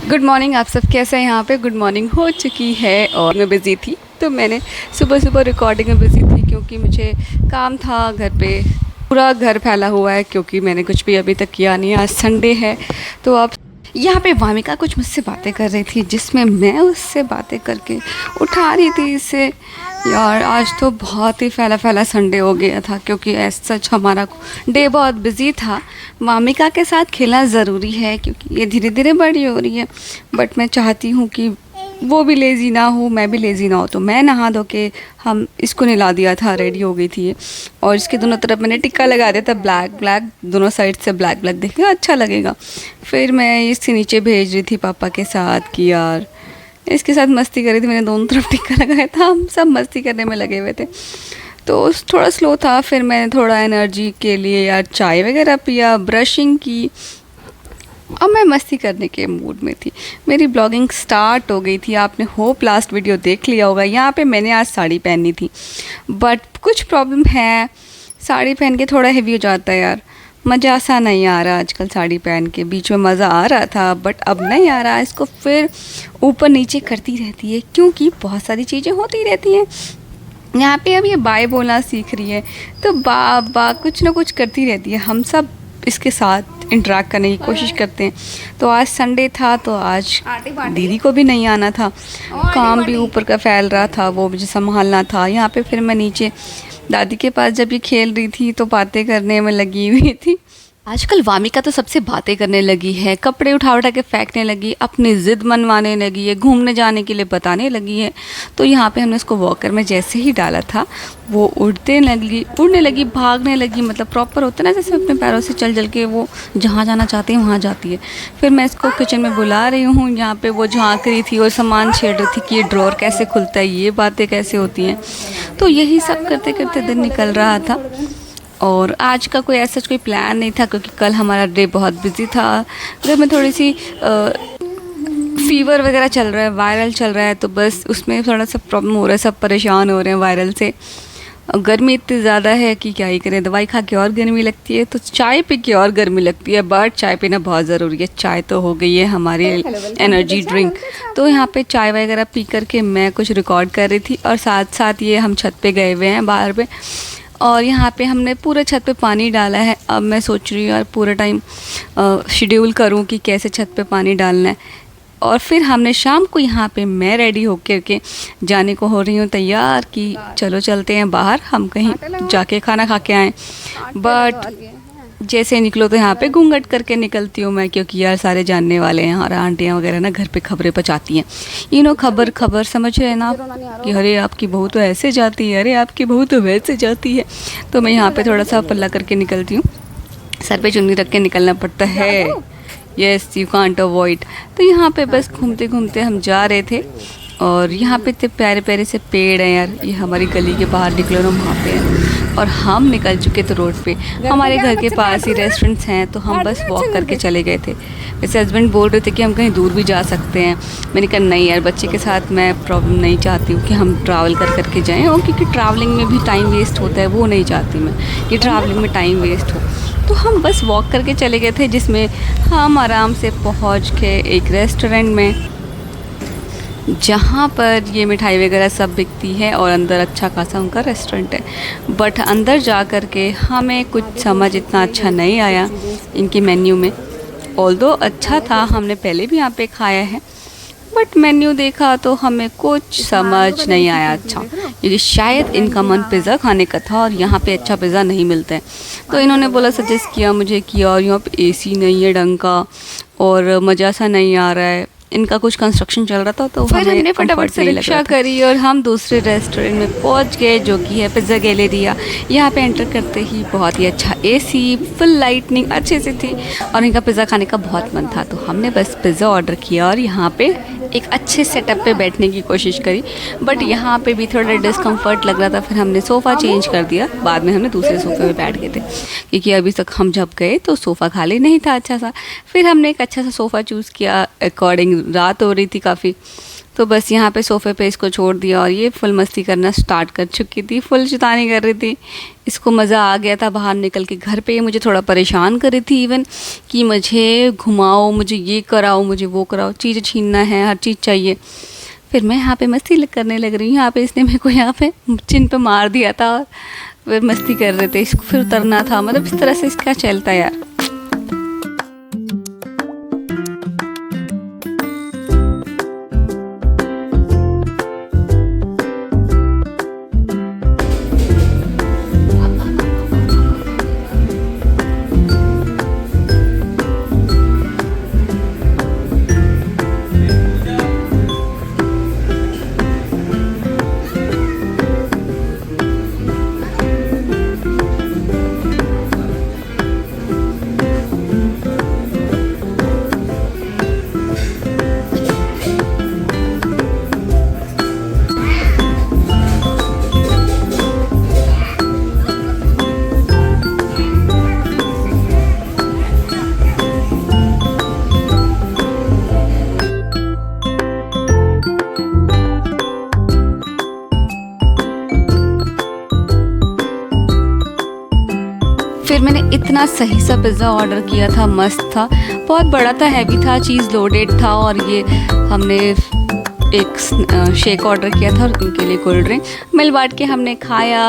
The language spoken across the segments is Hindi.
Good morning. आप सब कैसे हैं? यहाँ पे गुड मॉर्निंग हो चुकी है और मैं बिज़ी थी, तो मैंने सुबह सुबह रिकॉर्डिंग में बिज़ी थी क्योंकि मुझे काम था घर पे। पूरा घर फैला हुआ है क्योंकि मैंने कुछ भी अभी तक किया नहीं। आज संडे है तो अब यहाँ पे वामिका कुछ मुझसे बातें कर रही थी जिसमें मैं उससे बातें करके उठा रही थी इसे। यार आज तो बहुत ही फैला फैला संडे हो गया था क्योंकि ऐसा सच हमारा डे बहुत बिजी था। वामिका के साथ खेलना ज़रूरी है क्योंकि ये धीरे धीरे बड़ी हो रही है, बट मैं चाहती हूँ कि वो भी लेज़ी ना हो, मैं भी लेज़ी ना हो। तो मैं नहा धो के हम इसको नहला दिया था, रेडी हो गई थी ये। और इसके दोनों तरफ मैंने टिक्का लगा दिया था, ब्लैक ब्लैक दोनों साइड से ब्लैक ब्लैक देखेगा अच्छा लगेगा। फिर मैं इसके नीचे भेज रही थी पापा के साथ कि यार इसके साथ मस्ती कर रही थी। मैंने दोनों तरफ टिक्का लगाया था, हम सब मस्ती करने में लगे हुए थे तो थोड़ा स्लो था। फिर मैंने थोड़ा एनर्जी के लिए यार चाय वगैरह पिया, ब्रशिंग की और मैं मस्ती करने के मूड में थी। मेरी ब्लॉगिंग स्टार्ट हो गई थी। आपने होप लास्ट वीडियो देख लिया होगा। यहाँ पे मैंने आज साड़ी पहनी थी बट कुछ प्रॉब्लम है, साड़ी पहन के थोड़ा हेवी हो जाता है यार। मज़ा सा नहीं आ रहा आजकल साड़ी पहन के। बीच में मज़ा आ रहा था बट अब नहीं आ रहा। इसको फिर ऊपर नीचे करती रहती है क्योंकि बहुत सारी चीज़ें होती रहती हैं। यहाँ पे अब ये बाय बोलना सीख रही है तो बा बा कुछ ना कुछ करती रहती है। हम सब इसके साथ इंटरेक्ट करने की कोशिश करते हैं। तो आज संडे था तो आज दीदी को भी नहीं आना था, काम भी ऊपर का फैल रहा था, वो मुझे संभालना था। यहाँ पे फिर मैं नीचे दादी के पास जब ये खेल रही थी तो बातें करने में लगी हुई थी। आजकल वामिका तो सबसे बातें करने लगी है, कपड़े उठा उठा के फेंकने लगी, अपनी ज़िद मनवाने लगी है, घूमने जाने के लिए बताने लगी है। तो यहाँ पे हमने उसको वॉकर में जैसे ही डाला था वो उड़ने लगी, भागने लगी। मतलब प्रॉपर होता है ना, जैसे अपने पैरों से चल के वो जहाँ जाना चाहती है वहाँ जाती है। फिर मैं इसको किचन में बुला रही हूँ, यहाँ पर वो झाँक रही थी और सामान छेड़ रही थी कि ये ड्रॉर कैसे खुलता है, ये बातें कैसे होती हैं। तो यही सब करते करते दिन निकल रहा था और आज का कोई ऐसा कोई प्लान नहीं था क्योंकि कल हमारा डे बहुत बिजी था। घर में थोड़ी सी फीवर वगैरह चल रहा है, वायरल चल रहा है, तो बस उसमें थोड़ा सा प्रॉब्लम हो रहा है, सब परेशान हो रहे हैं वायरल से। गर्मी इतनी ज़्यादा है कि क्या ही करें, दवाई खा के और गर्मी लगती है तो चाय पी के और गर्मी लगती है। बट चाय पीना बहुत ज़रूरी है। चाय तो हो गई है हमारी एनर्जी ड्रिंक। तो यहाँ पे चाय वगैरह पी करके मैं कुछ रिकॉर्ड कर रही थी और साथ साथ ये हम छत पे गए हुए हैं बाहर पे। और यहाँ पे हमने पूरे छत पे पानी डाला है। अब मैं सोच रही हूँ यार पूरा टाइम शेड्यूल करूँ कि कैसे छत पे पानी डालना है। और फिर हमने शाम को यहाँ पे मैं रेडी होकर के जाने को हो रही हूँ तैयार कि चलो चलते हैं बाहर, हम कहीं जाके खाना खा के आएँ। बट जैसे निकलो तो यहाँ पे घूंघट करके निकलती हूँ मैं क्योंकि यार सारे जानने वाले हैं और आंटियाँ वगैरह ना घर पे खबरें पहुँचाती हैं। खबर समझ रहे हैं ना कि अरे आपकी बहू तो ऐसे जाती है, अरे आपकी बहू तो वैसे जाती है। तो मैं यहाँ पे थोड़ा सा पल्ला करके निकलती हूँ, सर पे चुन्नी रख के निकलना पड़ता है। Yes, you can't avoid. तो यहाँ पे बस घूमते घूमते हम जा रहे थे और यहाँ पे इतने प्यारे प्यारे से पेड़ हैं यार। ये हमारी गली के बाहर निकलो ना, वहाँ पे है और हम निकल चुके थे रोड पे। हमारे घर के पास ही रेस्टोरेंट्स हैं तो हम बस वॉक करके चले गए थे। वैसे हस्बैंड बोल रहे थे कि हम कहीं दूर भी जा सकते हैं। मैंने कहा नहीं यार, बच्चे के साथ मैं प्रॉब्लम नहीं चाहती हूँ कि हम ट्रैवल कर के जाएँ, और क्योंकि ट्रैवलिंग में भी टाइम वेस्ट होता है, वो नहीं चाहती मैं कि ट्रैवलिंग में टाइम वेस्ट हो। तो हम बस वॉक करके चले गए थे जिसमें हम आराम से पहुँच के एक रेस्टोरेंट में जहाँ पर ये मिठाई वगैरह सब बिकती है और अंदर अच्छा खासा उनका रेस्टोरेंट है। बट अंदर जा कर के हमें कुछ समझ इतना अच्छा नहीं आया इनके मेन्यू में। ऑल्दो अच्छा था, हमने पहले भी यहाँ पे खाया है, बट मेन्यू देखा तो हमें कुछ समझ नहीं आया अच्छा, क्योंकि शायद इनका मन पिज़्ज़ा खाने का था और यहाँ पे अच्छा पिज़्ज़ा नहीं मिलता है। तो इन्होंने बोला, सजेस्ट किया मुझे कि और यहाँ पे एसी नहीं है ढंग का और मज़ा सा नहीं आ रहा है। इनका कुछ कंस्ट्रक्शन चल रहा था तो फिर हमने फटाफट से रिक्शा करी और हम दूसरे रेस्टोरेंट में पहुंच गए जो कि है पिज़्ज़ा गैलेरिया। यहाँ पे एंटर करते ही बहुत ही अच्छा एसी, फुल लाइटनिंग अच्छे से थी और इनका पिज़्ज़ा खाने का बहुत मन था। तो हमने बस पिज़्ज़ा ऑर्डर किया और यहाँ पे एक अच्छे सेटअप पे बैठने की कोशिश करी, बट यहाँ पे भी थोड़ा डिस्कम्फर्ट लग रहा था। फिर हमने सोफ़ा चेंज कर दिया, बाद में हमने दूसरे सोफ़े पे बैठ गए थे क्योंकि अभी तक हम जब गए तो सोफ़ा खाली नहीं था अच्छा सा। फिर हमने एक अच्छा सा सोफ़ा चूज़ किया अकॉर्डिंग, रात हो रही थी काफ़ी, तो बस यहाँ पे सोफ़े पे इसको छोड़ दिया और ये फुल मस्ती करना स्टार्ट कर चुकी थी, फुल शैतानी कर रही थी। इसको मज़ा आ गया था बाहर निकल के। घर पे ये मुझे थोड़ा परेशान कर रही थी इवन कि मुझे घुमाओ, मुझे ये कराओ, मुझे वो कराओ, चीज़ें छीनना है, हर चीज़ चाहिए। फिर मैं यहाँ पे मस्ती करने लग रही हूँ। यहाँ पे इसने मेरे को यहाँ पे चिन पे मार दिया था और फिर मस्ती कर रहे थे। इसको फिर उतरना था, मतलब इस तरह से इसका चलता है यार। फिर मैंने इतना सही सा पिज़्ज़ा ऑर्डर किया था, मस्त था, बहुत बड़ा था, हैवी था, चीज़ लोडेड था। और ये हमने एक शेक ऑर्डर किया था और उनके लिए कोल्ड ड्रिंक मिल बांट के हमने खाया,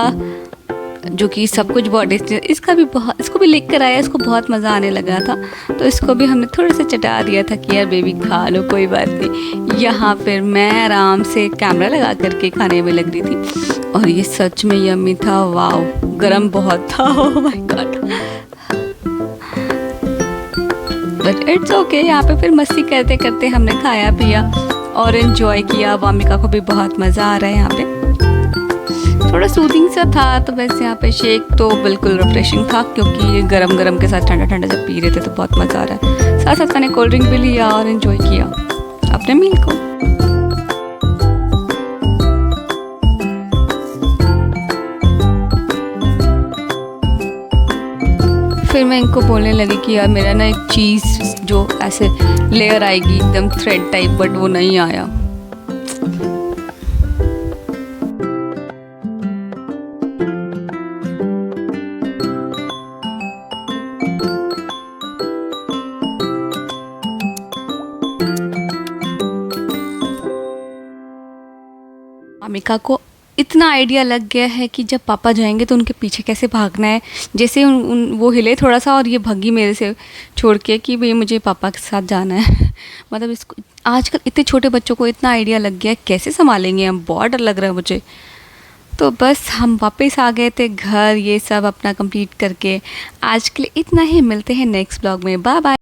जो कि सब कुछ बहुत टेस्टी। इसको भी लिख कर आया, इसको बहुत मज़ा आने लगा था, तो इसको भी हमने थोड़ा सा चटा दिया था कि यार बेबी खा लो, कोई बात नहीं। यहाँ फिर मैं आराम से कैमरा लगा करके खाने में लग रही थी और ये सच में यम्मी था। वाओ, गरम बहुत था, oh my God. But it's okay. यहाँ पे फिर मस्ती करते करते हमने खाया पिया और एंजॉय किया। वामिका को भी बहुत मज़ा आ रहा है। यहाँ पे थोड़ा सूदिंग सा था, तो वैसे यहाँ पे शेक तो बिल्कुल रिफ्रेशिंग था, क्योंकि ये गरम गरम के साथ ठंडा ठंडा जब पी रहे थे तो बहुत मज़ा आ रहा है। साथ साथ मैंने कोल्ड ड्रिंक भी लिया और एंजॉय किया अपने मील को। फिर मैं इनको बोलने लगी कि यार मेरा ना एक चीज़ जो ऐसे लेयर आएगी एकदम थ्रेड टाइप, बट वो नहीं आया। अमिका को इतना आइडिया लग गया है कि जब पापा जाएंगे तो उनके पीछे कैसे भागना है। जैसे वो हिले थोड़ा सा और ये भागी मेरे से छोड़ के कि भाई मुझे पापा के साथ जाना है। मतलब इसको आजकल इतने छोटे बच्चों को इतना आइडिया लग गया है, कैसे संभालेंगे हम, बहुत डर लग रहा है मुझे। तो बस हम वापस आ गए थे घर, ये सब अपना कंप्लीट करके। आज के लिए इतना ही, मिलते हैं नेक्स्ट ब्लॉग में। Bye bye.